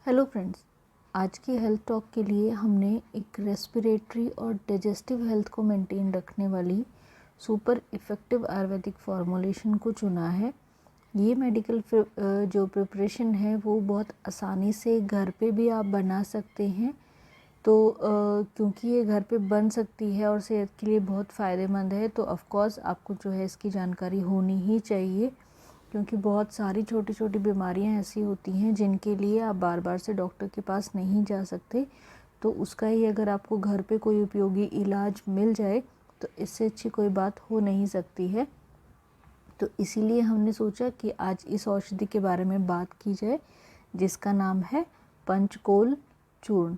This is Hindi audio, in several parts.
हेलो फ्रेंड्स, आज की हेल्थ टॉक के लिए हमने एक रेस्पिरेटरी और डाइजेस्टिव हेल्थ को मेंटेन रखने वाली सुपर इफ़ेक्टिव आयुर्वेदिक फॉर्मुलेशन को चुना है। ये मेडिकल जो प्रिपरेशन है वो बहुत आसानी से घर पे भी आप बना सकते हैं। तो क्योंकि ये घर पे बन सकती है और सेहत के लिए बहुत फ़ायदेमंद है, तो ऑफ़ कोर्स आपको जो है इसकी जानकारी होनी ही चाहिए, क्योंकि बहुत सारी छोटी छोटी बीमारियां ऐसी होती हैं जिनके लिए आप बार बार से डॉक्टर के पास नहीं जा सकते। तो उसका ही अगर आपको घर पे कोई उपयोगी इलाज मिल जाए तो इससे अच्छी कोई बात हो नहीं सकती है। तो इसीलिए हमने सोचा कि आज इस औषधि के बारे में बात की जाए, जिसका नाम है पंचकोल चूर्ण।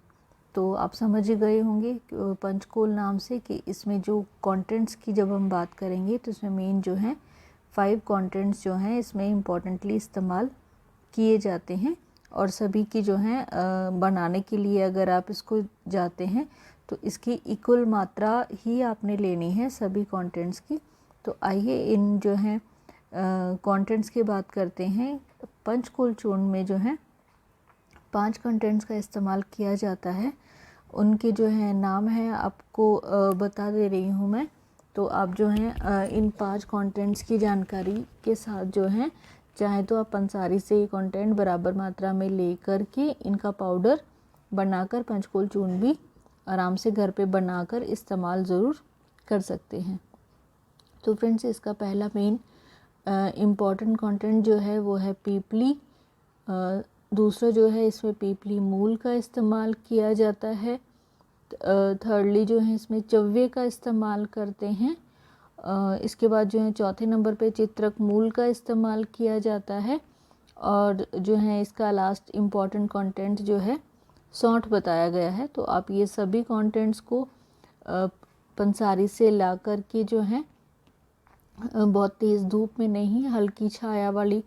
तो आप समझ ही गए होंगे पंचकोल नाम से कि इसमें जो कंटेंट्स की जब हम बात करेंगे तो इसमें मेन जो है 5 कंटेंट्स जो हैं इसमें इम्पॉर्टेंटली इस्तेमाल किए जाते हैं। और सभी की जो है बनाने के लिए अगर आप इसको जाते हैं तो इसकी इक्वल मात्रा ही आपने लेनी है सभी कंटेंट्स की। तो आइए इन जो है कंटेंट्स की बात करते हैं। पंचकोल चूर्ण में जो है 5 कंटेंट्स का इस्तेमाल किया जाता है। उनके जो है नाम है आपको बता दे रही हूँ मैं। तो आप जो हैं इन 5 कंटेंट्स की जानकारी के साथ जो है चाहे तो आप पंसारी से ये कंटेंट बराबर मात्रा में लेकर के इनका पाउडर बनाकर पंचकोल चूर्ण भी आराम से घर पे बनाकर इस्तेमाल ज़रूर कर सकते हैं। तो फ्रेंड्स, इसका पहला मेन इम्पॉर्टेंट कंटेंट जो है वो है पीपली। दूसरा जो है इसमें पीपली मूल का इस्तेमाल किया जाता है। थर्डली जो है इसमें चव्वे का इस्तेमाल करते हैं। इसके बाद जो है चौथे नंबर पे चित्रक मूल का इस्तेमाल किया जाता है। और जो है इसका लास्ट इम्पॉर्टेंट कंटेंट जो है सौंठ बताया गया है। तो आप ये सभी कंटेंट्स को पंसारी से ला कर के जो है बहुत तेज़ धूप में नहीं, हल्की छाया वाली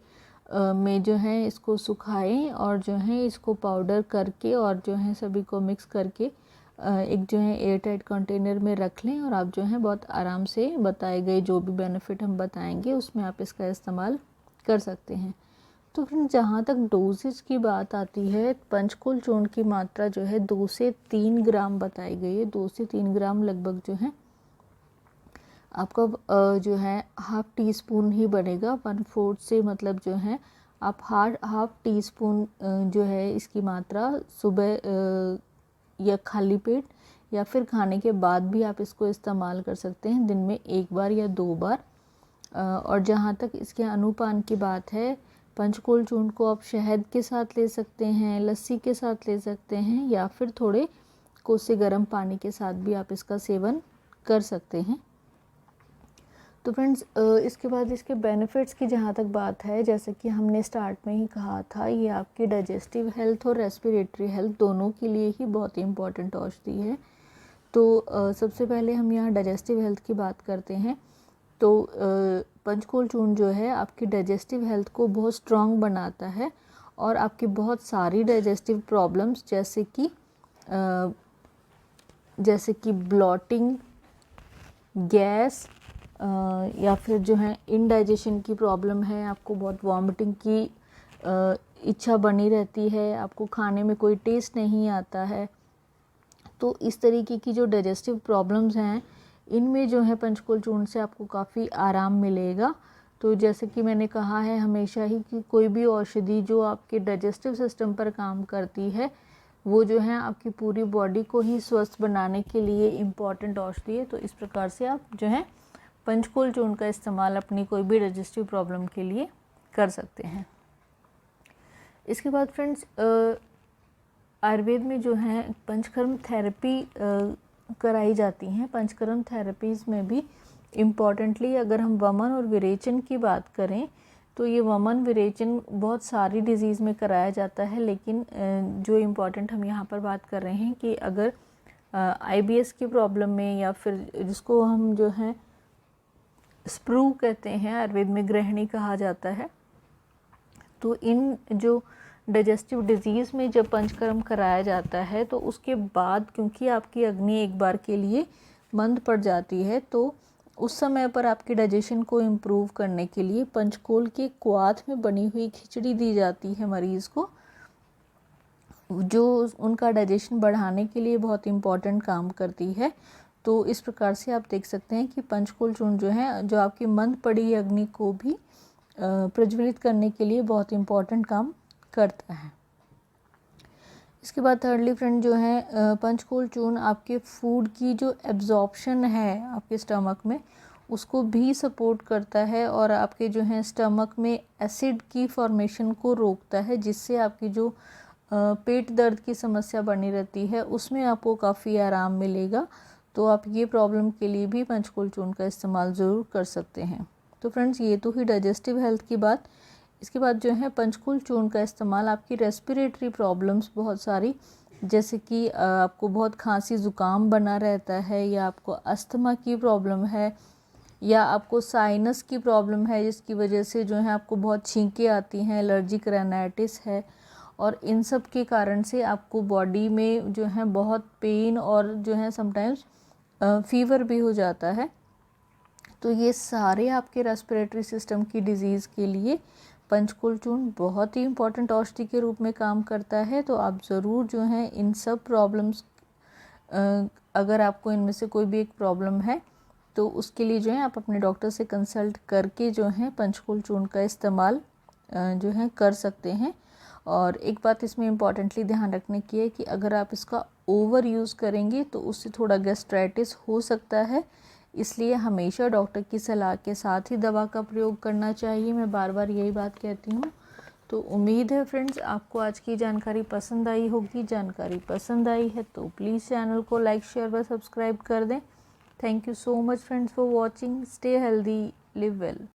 में जो है इसको सुखाएं और जो है इसको पाउडर करके और जो है सभी को मिक्स करके एक जो है एयर टाइट कंटेनर में रख लें। और आप जो है बहुत आराम से बताए गए जो भी बेनिफिट हम बताएंगे उसमें आप इसका इस्तेमाल कर सकते हैं। तो फिर जहाँ तक डोजेज की बात आती है, पंचकोल चूर्ण की मात्रा जो है 2 से 3 ग्राम बताई गई है। 2 से 3 ग्राम लगभग जो है आपका जो है हाफ़ टी स्पून ही बनेगा। 1/4 से मतलब जो है आप हाफ़ टी स्पून जो है इसकी मात्रा सुबह या खाली पेट या फिर खाने के बाद भी आप इसको इस्तेमाल कर सकते हैं, दिन में 1 बार या 2 बार। और जहाँ तक इसके अनुपान की बात है, पंचकोल चूर्ण को आप शहद के साथ ले सकते हैं, लस्सी के साथ ले सकते हैं या फिर थोड़े कोसे गर्म पानी के साथ भी आप इसका सेवन कर सकते हैं। तो फ्रेंड्स, इसके बाद इसके बेनिफिट्स की जहाँ तक बात है, जैसे कि हमने स्टार्ट में ही कहा था, ये आपकी डाइजेस्टिव हेल्थ और रेस्पिरेटरी हेल्थ दोनों के लिए ही बहुत ही इम्पॉर्टेंट औषधि है। तो सबसे पहले हम यहाँ डाइजेस्टिव हेल्थ की बात करते हैं। तो पंचकोल चूर्ण जो है आपकी डाइजेस्टिव हेल्थ को बहुत स्ट्रॉन्ग बनाता है और आपकी बहुत सारी डाइजेस्टिव प्रॉब्लम्स जैसे कि ब्लॉटिंग, गैस या फिर जो है इनडाइजेशन की प्रॉब्लम है, आपको बहुत वॉमिटिंग की इच्छा बनी रहती है, आपको खाने में कोई टेस्ट नहीं आता है, तो इस तरीके की जो डाइजेस्टिव प्रॉब्लम्स हैं इनमें जो है पंचकोल चूर्ण से आपको काफ़ी आराम मिलेगा। तो जैसे कि मैंने कहा है हमेशा ही कि कोई भी औषधि जो आपके डाइजेस्टिव सिस्टम पर काम करती है वो जो है आपकी पूरी बॉडी को ही स्वस्थ बनाने के लिए इम्पॉर्टेंट औषधि है। तो इस प्रकार से आप जो है पंचकोल चूर्ण का इस्तेमाल अपनी कोई भी डाइजेस्टिव प्रॉब्लम के लिए कर सकते हैं। इसके बाद फ्रेंड्स, आयुर्वेद में जो है पंचकर्म थेरेपी कराई जाती हैं। पंचकर्म थेरेपीज़ में भी इम्पॉर्टेंटली अगर हम वमन और विरेचन की बात करें तो ये वमन विरेचन बहुत सारी डिजीज़ में कराया जाता है, लेकिन जो इम्पॉर्टेंट हम यहाँ पर बात कर रहे हैं कि अगर IBS की प्रॉब्लम में या फिर जिसको हम जो है स्प्रू कहते हैं, आयुर्वेद में गृहिणी कहा जाता है, तो इन जो डाइजेस्टिव डिजीज़ में जब पंचकर्म कराया जाता है तो उसके बाद क्योंकि आपकी अग्नि एक बार के लिए मंद पड़ जाती है, तो उस समय पर आपके डाइजेशन को इम्प्रूव करने के लिए पंचकोल के क्वाथ में बनी हुई खिचड़ी दी जाती है मरीज़ को। जो उनका डाइजेशन बढ़ाने के लिए बहुत इम्पॉर्टेंट काम करती है। तो इस प्रकार से आप देख सकते हैं कि पंचकोल चूर्ण जो है, जो आपकी मंद पड़ी अग्नि को भी प्रज्वलित करने के लिए बहुत इम्पॉर्टेंट काम करता है। इसके बाद थर्डली फ्रेंड जो है पंचकोल चूर्ण आपके फूड की जो एब्जॉर्प्शन है आपके स्टमक में, उसको भी सपोर्ट करता है और आपके जो है स्टमक में एसिड की फॉर्मेशन को रोकता है, जिससे आपकी जो पेट दर्द की समस्या बनी रहती है उसमें आपको काफ़ी आराम मिलेगा। तो आप ये प्रॉब्लम के लिए भी पंचकोल चूर्ण का इस्तेमाल ज़रूर कर सकते हैं। तो फ्रेंड्स ये तो ही डाइजेस्टिव हेल्थ की बात। इसके बाद जो है पंचकोल चूर्ण का इस्तेमाल आपकी रेस्पिरेटरी प्रॉब्लम्स बहुत सारी, जैसे कि आपको बहुत खांसी ज़ुकाम बना रहता है, या आपको अस्थमा की प्रॉब्लम है, या आपको साइनस की प्रॉब्लम है जिसकी वजह से जो है आपको बहुत छींकें आती हैं, एलर्जिक राइनाइटिस है, और इन सब के कारण से आपको बॉडी में जो है बहुत पेन और जो है समटाइम्स फीवर भी हो जाता है। तो ये सारे आपके रेस्पिरेटरी सिस्टम की डिज़ीज़ के लिए पंचकोल चूर्ण बहुत ही इम्पॉर्टेंट औषधि के रूप में काम करता है। तो आप ज़रूर जो है इन सब प्रॉब्लम्स, अगर आपको इनमें से कोई भी एक प्रॉब्लम है तो उसके लिए जो है आप अपने डॉक्टर से कंसल्ट करके जो है पंचकोल चूर्ण का इस्तेमाल जो है कर सकते हैं। और एक बात इसमें इम्पॉर्टेंटली ध्यान रखने की है कि अगर आप इसका ओवर यूज़ करेंगे तो उससे थोड़ा गैस्ट्राइटिस हो सकता है, इसलिए हमेशा डॉक्टर की सलाह के साथ ही दवा का प्रयोग करना चाहिए। मैं बार बार यही बात कहती हूँ। तो उम्मीद है फ्रेंड्स आपको आज की जानकारी पसंद आई होगी। जानकारी पसंद आई है तो प्लीज़ चैनल को लाइक, शेयर व सब्सक्राइब कर दें। Thank you so much friends for watching. Stay healthy, live well.